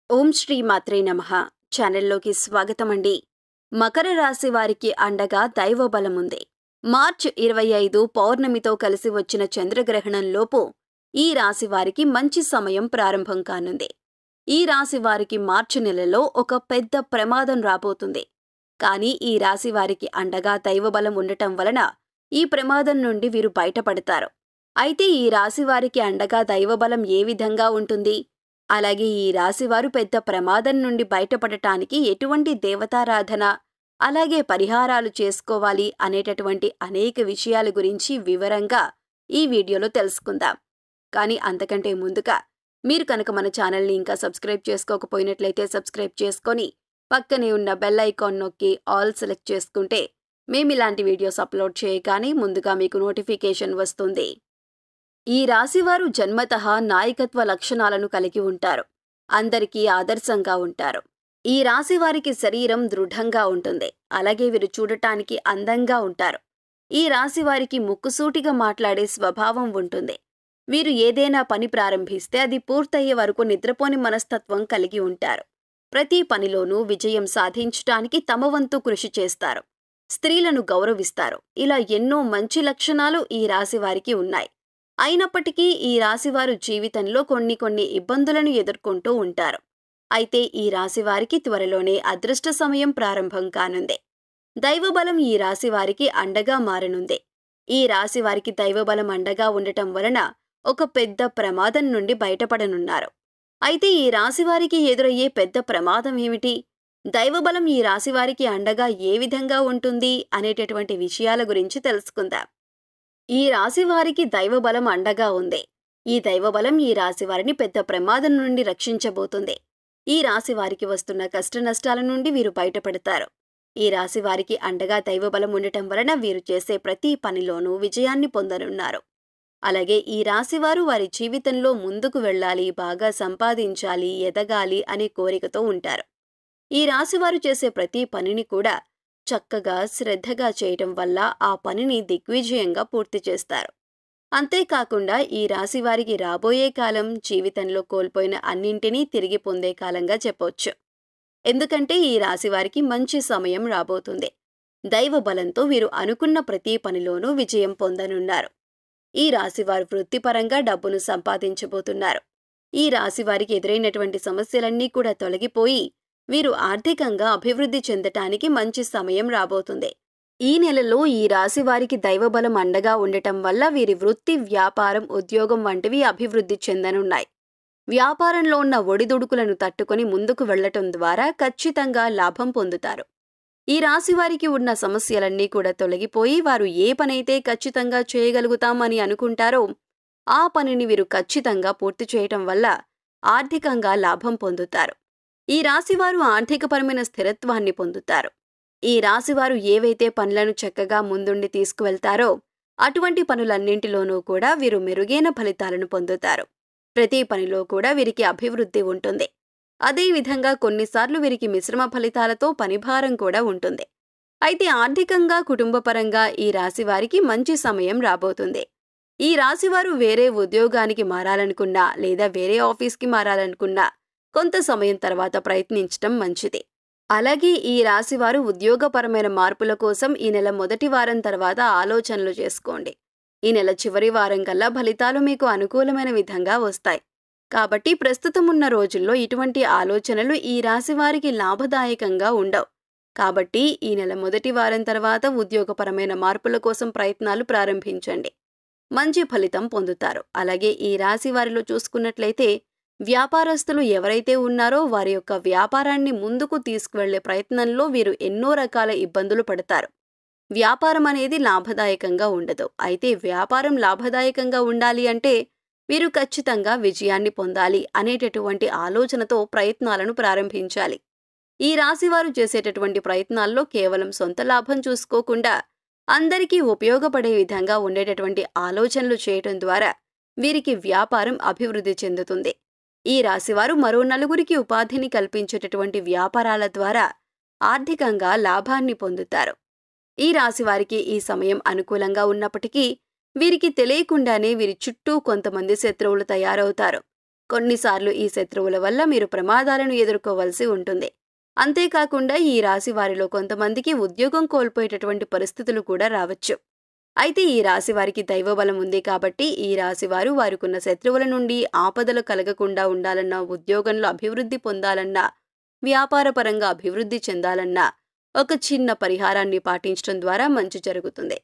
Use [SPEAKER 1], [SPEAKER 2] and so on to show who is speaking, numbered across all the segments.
[SPEAKER 1] ఓం శ్రీ మాత్రే నమః ఛానల్లోకి స్వాగతం అండి. మకర రాశి వారికి అండగా దైవబలం ఉంది. మార్చి 25 పౌర్ణమితో కలిసి వచ్చిన చంద్రగ్రహణంలోపు ఈ రాశి వారికి మంచి సమయం ప్రారంభం కానుంది. ఈ రాశి వారికి మార్చి నెలలో ఒక పెద్ద ప్రమాదం రాబోతుంది. కానీ ఈ రాశి వారికి అండగా దైవబలం ఉండటం వలన ఈ ప్రమాదం నుండి వీరు బయటపడతారు. అయితే ఈ రాశి వారికి అండగా దైవబలం ఏ విధంగా ఉంటుంది? అలాగే ఈ రాశివారు పెద్ద ప్రమాదం నుండి బయటపడటానికి ఎటువంటి దేవతారాధన, అలాగే పరిహారాలు చేసుకోవాలి అనేటటువంటి అనేక విషయాల గురించి వివరంగా ఈ వీడియోలో తెలుసుకుందాం. కానీ అంతకంటే ముందుగా మీరు కనుక మన ఛానల్ని ఇంకా సబ్స్క్రైబ్ చేసుకోకపోయినట్లయితే సబ్స్క్రైబ్ చేసుకొని పక్కనే ఉన్న బెల్ ఐకాన్ నొక్కి ఆల్ సెలెక్ట్ చేసుకుంటే మేము ఇలాంటి వీడియోస్ అప్లోడ్ చేయగానే ముందుగా మీకు నోటిఫికేషన్ వస్తుంది. ఈ రాశివారు జన్మతః నాయకత్వ లక్షణాలను కలిగి ఉంటారు. అందరికీ ఆదర్శంగా ఉంటారు. ఈ రాశివారికి శరీరం దృఢంగా ఉంటుంది. అలాగే వీరు చూడటానికి అందంగా ఉంటారు. ఈ రాశివారికి ముక్కుసూటిగా మాట్లాడే స్వభావం ఉంటుంది. వీరు ఏదైనా పని ప్రారంభిస్తే అది పూర్తయ్యే వరకు నిద్రపోని మనస్తత్వం కలిగి ఉంటారు. ప్రతి పనిలోనూ విజయం సాధించటానికి తమ వంతు కృషి చేస్తారు. స్త్రీలను గౌరవిస్తారు. ఇలా ఎన్నో మంచి లక్షణాలు ఈ రాశివారికి ఉన్నాయి. అయినప్పటికీ ఈ రాశివారు జీవితంలో కొన్ని ఇబ్బందులను ఎదుర్కొంటూ ఉంటారు. అయితే ఈ రాశివారికి త్వరలోనే అదృష్ట సమయం ప్రారంభం కానుంది. దైవబలం ఈ రాశివారికి అండగా మారనుంది. ఈ రాశివారికి దైవబలం అండగా ఉండటం వలన ఒక పెద్ద ప్రమాదం నుండి బయటపడనున్నారు. అయితే ఈ రాశివారికి ఎదురయ్యే పెద్ద ప్రమాదం ఏమిటి? దైవబలం ఈ రాశివారికి అండగా ఏ విధంగా ఉంటుంది అనేటటువంటి విషయాల గురించి తెలుసుకుందాం. ఈ రాశివారికి దైవబలం అండగా ఉంది. ఈ దైవబలం ఈ రాశివారిని పెద్ద ప్రమాదం నుండి రక్షించబోతుంది. ఈ రాశివారికి వస్తున్న కష్టనష్టాల నుండి వీరు బయటపడతారు. ఈ రాశివారికి అండగా దైవబలం ఉండటం వలన వీరు చేసే ప్రతి పనిలోనూ విజయాన్ని పొందనున్నారు. అలాగే ఈ రాశివారు వారి జీవితంలో ముందుకు వెళ్ళాలి, బాగా సంపాదించాలి, ఎదగాలి అనే కోరికతో ఉంటారు. ఈ రాశివారు చేసే ప్రతి పనిని కూడా చక్కగా శ్రద్ధగా చేయటం వల్ల ఆ పనిని దిగ్విజయంగా పూర్తి చేస్తారు. అంతేకాకుండా ఈ రాశివారికి రాబోయే కాలం జీవితంలో కోల్పోయిన అన్నింటినీ తిరిగి పొందే కాలంగా చెప్పొచ్చు. ఎందుకంటే ఈ రాశివారికి మంచి సమయం రాబోతుంది. దైవ బలంతో వీరు అనుకున్న ప్రతి పనిలోనూ విజయం పొందనున్నారు. ఈ రాశివారు వృత్తిపరంగా డబ్బును సంపాదించబోతున్నారు. ఈ రాశివారికి ఎదురైనటువంటి సమస్యలన్నీ కూడా తొలగిపోయి వీరు ఆర్థికంగా అభివృద్ధి చెందటానికి మంచి సమయం రాబోతుంది. ఈ నెలలో ఈ రాశివారికి దైవబలం అండగా ఉండటం వల్ల వీరి వృత్తి, వ్యాపారం, ఉద్యోగం వంటివి అభివృద్ధి చెందనున్నాయి. వ్యాపారంలో ఉన్న ఒడిదుడుకులను తట్టుకొని ముందుకు వెళ్లటం ద్వారా ఖచ్చితంగా లాభం పొందుతారు. ఈ రాశివారికి ఉన్న సమస్యలన్నీ కూడా తొలగిపోయి వారు ఏ పనైతే ఖచ్చితంగా చేయగలుగుతామని అనుకుంటారో ఆ పనిని వీరు ఖచ్చితంగా పూర్తి చేయటం వల్ల ఆర్థికంగా లాభం పొందుతారు. ఈ రాశివారు ఆర్థికపరమైన స్థిరత్వాన్ని పొందుతారు. ఈ రాశివారు ఏవైతే పనులను చక్కగా ముందుండి తీసుకువెళ్తారో అటువంటి పనులన్నింటిలోనూ కూడా వీరు మెరుగైన ఫలితాలను పొందుతారు. ప్రతి పనిలో కూడా వీరికి అభివృద్ధి ఉంటుంది. అదేవిధంగా కొన్నిసార్లు వీరికి మిశ్రమ ఫలితాలతో పనిభారం కూడా ఉంటుంది. అయితే ఆర్థికంగా, కుటుంబపరంగా ఈ రాశివారికి మంచి సమయం రాబోతుంది. ఈ రాశివారు వేరే ఉద్యోగానికి మారాలనుకున్నా లేదా వేరే ఆఫీస్కి మారాలనుకున్నా కొంత సమయం తర్వాత ప్రయత్నించటం మంచిది. అలాగే ఈ రాశివారు ఉద్యోగపరమైన మార్పుల కోసం ఈ నెల మొదటి వారం తర్వాత ఆలోచనలు చేసుకోండి. ఈ నెల చివరి వారం కల్లా ఫలితాలు మీకు అనుకూలమైన విధంగా వస్తాయి. కాబట్టి ప్రస్తుతం ఉన్న రోజుల్లో ఇటువంటి ఆలోచనలు ఈ రాశివారికి లాభదాయకంగా ఉండవు. కాబట్టి ఈ నెల మొదటి వారం తర్వాత ఉద్యోగపరమైన మార్పుల కోసం ప్రయత్నాలు ప్రారంభించండి. మంచి ఫలితం పొందుతారు. అలాగే ఈ రాశివారిలో చూసుకున్నట్లయితే వ్యాపారస్తులు ఎవరైతే ఉన్నారో వారి యొక్క వ్యాపారాన్ని ముందుకు తీసుకువెళ్లే ప్రయత్నంలో వీరు ఎన్నో రకాల ఇబ్బందులు పడతారు. వ్యాపారం అనేది లాభదాయకంగా ఉండదు. అయితే వ్యాపారం లాభదాయకంగా ఉండాలి అంటే వీరు ఖచ్చితంగా విజయాన్ని పొందాలి అనేటటువంటి ఆలోచనతో ప్రయత్నాలను ప్రారంభించాలి. ఈ రాశివారు చేసేటటువంటి ప్రయత్నాల్లో కేవలం సొంత లాభం చూసుకోకుండా అందరికీ ఉపయోగపడే విధంగా ఉండేటటువంటి ఆలోచనలు చేయటం ద్వారా వీరికి వ్యాపారం అభివృద్ధి చెందుతుంది. ఈ రాశివారు మరో నలుగురికి ఉపాధిని కల్పించేటటువంటి వ్యాపారాల ద్వారా ఆర్థికంగా లాభాన్ని పొందుతారు. ఈ రాశివారికి ఈ సమయం అనుకూలంగా ఉన్నప్పటికీ వీరికి తెలియకుండానే వీరి చుట్టూ కొంతమంది శత్రువులు తయారవుతారు. కొన్నిసార్లు ఈ శత్రువుల వల్ల మీరు ప్రమాదాలను ఎదుర్కోవలసి ఉంటుంది. అంతేకాకుండా ఈ రాశి వారిలో కొంతమందికి ఉద్యోగం కోల్పోయేటటువంటి పరిస్థితులు కూడా రావచ్చు. అయితే ఈ రాశి వారికి దైవబలం ఉంది కాబట్టి ఈ రాశి వారు వారికున్న శత్రువుల నుండి ఆపదలు కలగకుండా ఉండాలన్నా, ఉద్యోగంలో అభివృద్ధి పొందాలన్నా, వ్యాపారపరంగా అభివృద్ధి చెందాలన్నా ఒక చిన్న పరిహారాన్ని పాటించడం ద్వారా మంచి జరుగుతుంది.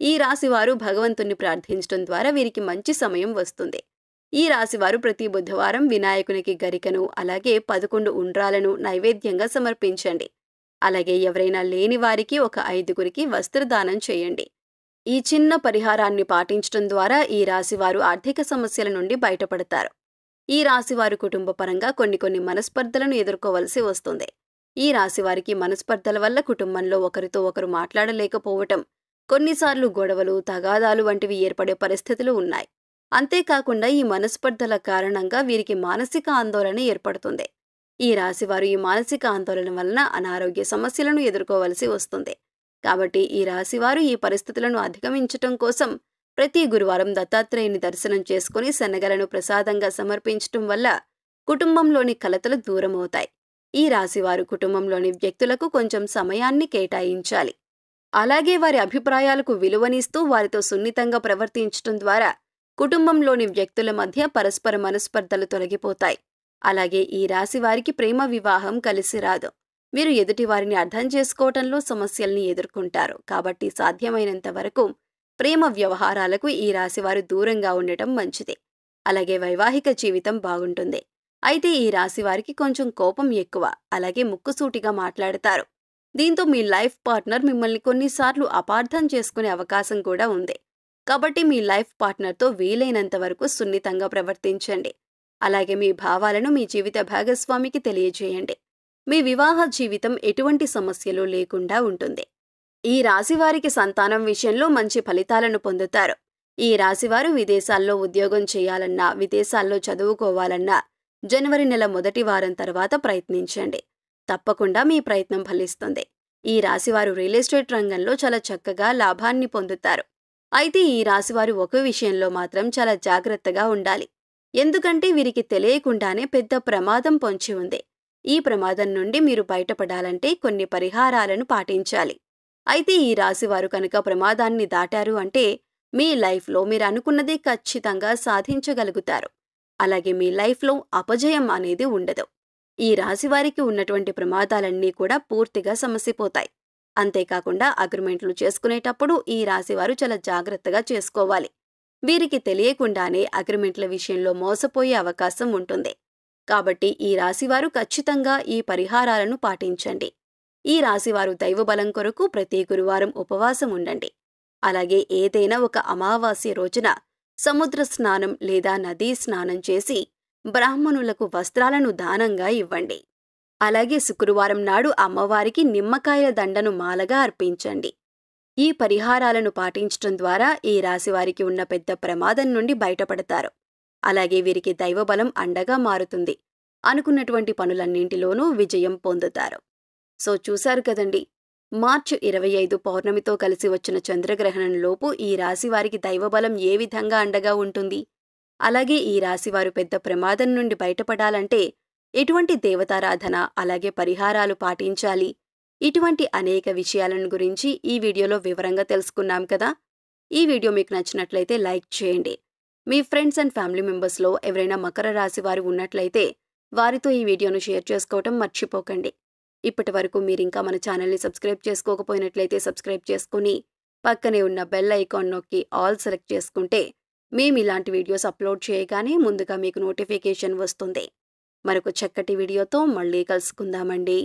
[SPEAKER 1] ఈ రాశివారు భగవంతుణ్ణి ప్రార్థించడం ద్వారా వీరికి మంచి సమయం వస్తుంది. ఈ రాశివారు ప్రతి బుధవారం వినాయకునికి గరికను అలాగే 11 ఉండ్రాలను నైవేద్యంగా సమర్పించండి. అలాగే ఎవరైనా లేని వారికి ఒక 5గురికి వస్త్రదానం చేయండి. ఈ చిన్న పరిహారాన్ని పాటించడం ద్వారా ఈ రాశివారు ఆర్థిక సమస్యల నుండి బయటపడతారు. ఈ రాశివారు కుటుంబపరంగా కొన్ని మనస్పర్ధలను ఎదుర్కోవలసి వస్తుంది. ఈ రాశివారికి మనస్పర్ధల వల్ల కుటుంబంలో ఒకరితో ఒకరు మాట్లాడలేకపోవటం, కొన్నిసార్లు గొడవలు, తగాదాలు వంటివి ఏర్పడే పరిస్థితులు ఉన్నాయి. అంతేకాకుండా ఈ మనస్పర్ధల కారణంగా వీరికి మానసిక ఆందోళన ఏర్పడుతుంది. ఈ రాశివారు ఈ మానసిక ఆందోళన వలన అనారోగ్య సమస్యలను ఎదుర్కోవలసి వస్తుంది. కాబట్టి ఈ రాశివారు ఈ పరిస్థితులను అధిగమించటం కోసం ప్రతి గురువారం దత్తాత్రేయుని దర్శనం చేసుకుని శనగలను ప్రసాదంగా సమర్పించటం వల్ల కుటుంబంలోని కలతలు దూరమవుతాయి. ఈ రాశివారు కుటుంబంలోని వ్యక్తులకు కొంచెం సమయాన్ని కేటాయించాలి. అలాగే వారి అభిప్రాయాలకు విలువనిస్తూ వారితో సున్నితంగా ప్రవర్తించటం ద్వారా కుటుంబంలోని వ్యక్తుల మధ్య పరస్పర మనస్పర్ధలు తొలగిపోతాయి. అలాగే ఈ రాశివారికి ప్రేమ వివాహం కలిసి రాదు. మీరు ఎదుటివారిని అర్థం చేసుకోవటంలో సమస్యల్ని ఎదుర్కొంటారు. కాబట్టి సాధ్యమైనంత వరకు ప్రేమ వ్యవహారాలకు ఈ రాశివారు దూరంగా ఉండటం మంచిది. అలాగే వైవాహిక జీవితం బాగుంటుంది. అయితే ఈ రాశివారికి కొంచెం కోపం ఎక్కువ, అలాగే ముక్కుసూటిగా మాట్లాడతారు. దీంతో మీ లైఫ్ పార్ట్నర్ మిమ్మల్ని కొన్నిసార్లు అపార్థం చేసుకునే అవకాశం కూడా ఉంది. కాబట్టి మీ లైఫ్ పార్ట్నర్తో వీలైనంత వరకు సున్నితంగా ప్రవర్తించండి. అలాగే మీ భావాలను మీ జీవిత భాగస్వామికి తెలియజేయండి. మీ వివాహ జీవితం ఎటువంటి సమస్యలు లేకుండా ఉంటుంది. ఈ రాశివారికి సంతానం విషయంలో మంచి ఫలితాలను పొందుతారు. ఈ రాశివారు విదేశాల్లో ఉద్యోగం చేయాలన్నా, విదేశాల్లో చదువుకోవాలన్నా జనవరి నెల మొదటి వారం తర్వాత ప్రయత్నించండి. తప్పకుండా మీ ప్రయత్నం ఫలిస్తుంది. ఈ రాశివారు రియల్ ఎస్టేట్ రంగంలో చాలా చక్కగా లాభాన్ని పొందుతారు. అయితే ఈ రాశివారు ఒక విషయంలో మాత్రం చాలా జాగ్రత్తగా ఉండాలి. ఎందుకంటే వీరికి తెలియకుండానే పెద్ద ప్రమాదం పొంచి ఉంది. ఈ ప్రమాదం నుండి మీరు బయటపడాలంటే కొన్ని పరిహారాలను పాటించాలి. అయితే ఈ రాశివారు కనుక ప్రమాదాన్ని దాటారు అంటే మీ లైఫ్లో మీరు అనుకున్నది ఖచ్చితంగా సాధించగలుగుతారు. అలాగే మీ లైఫ్లో అపజయం అనేది ఉండదు. ఈ రాశివారికి ఉన్నటువంటి ప్రమాదాలన్నీ కూడా పూర్తిగా సమసిపోతాయి. అంతేకాకుండా అగ్రిమెంట్లు చేసుకునేటప్పుడు ఈ రాశివారు చాలా జాగ్రత్తగా చేసుకోవాలి. వీరికి తెలియకుండానే అగ్రిమెంట్ల విషయంలో మోసపోయే అవకాశం ఉంటుంది. కాబట్టి ఈ రాశివారు ఖచ్చితంగా ఈ పరిహారాలను పాటించండి. ఈ రాశివారు దైవబలం కొరకు ప్రతి గురువారం ఉపవాసం ఉండండి. అలాగే ఏదైనా ఒక అమావాస్య రోజున సముద్ర స్నానం లేదా నదీ స్నానం చేసి బ్రాహ్మణులకు వస్త్రాలను దానంగా ఇవ్వండి. అలాగే శుక్రవారం నాడు అమ్మవారికి నిమ్మకాయల దండను మాలగా అర్పించండి. ఈ పరిహారాలను పాటించటం ద్వారా ఈ రాశివారికి ఉన్న పెద్ద ప్రమాదం నుండి బయటపడతారు. అలాగే వీరికి దైవబలం అండగా మారుతుంది. అనుకున్నటువంటి పనులన్నింటిలోనూ విజయం పొందుతారు. సో చూశారు కదండి, మార్చి 25 పౌర్ణమితో కలిసి వచ్చిన చంద్రగ్రహణంలోపు ఈ రాశివారికి దైవబలం ఏ విధంగా అండగా ఉంటుంది, అలాగే ఈ రాశివారు పెద్ద ప్రమాదం నుండి బయటపడాలంటే ఎటువంటి దేవతారాధన అలాగే పరిహారాలు పాటించాలి, ఇటువంటి అనేక విషయాలను గురించి ఈ వీడియోలో వివరంగా తెలుసుకున్నాం కదా. ఈ వీడియో మీకు నచ్చినట్లయితే లైక్ చేయండి. మీ ఫ్రెండ్స్ అండ్ ఫ్యామిలీ మెంబర్స్లో ఎవరైనా మకర రాశి వారు ఉన్నట్లయితే వారితో ఈ వీడియోను షేర్ చేసుకోవటం మర్చిపోకండి. ఇప్పటి వరకు మీరింకా మన ఛానల్ని సబ్స్క్రైబ్ చేసుకోకపోయినట్లయితే సబ్స్క్రైబ్ చేసుకుని పక్కనే ఉన్న బెల్ ఐకాన్ నొక్కి ఆల్ సెలెక్ట్ చేసుకుంటే మేము ఇలాంటి వీడియోస్ అప్లోడ్ చేయగానే ముందుగా మీకు నోటిఫికేషన్ వస్తుంది. మరొక చక్కటి వీడియోతో మళ్ళీ కలుసుకుందామండి.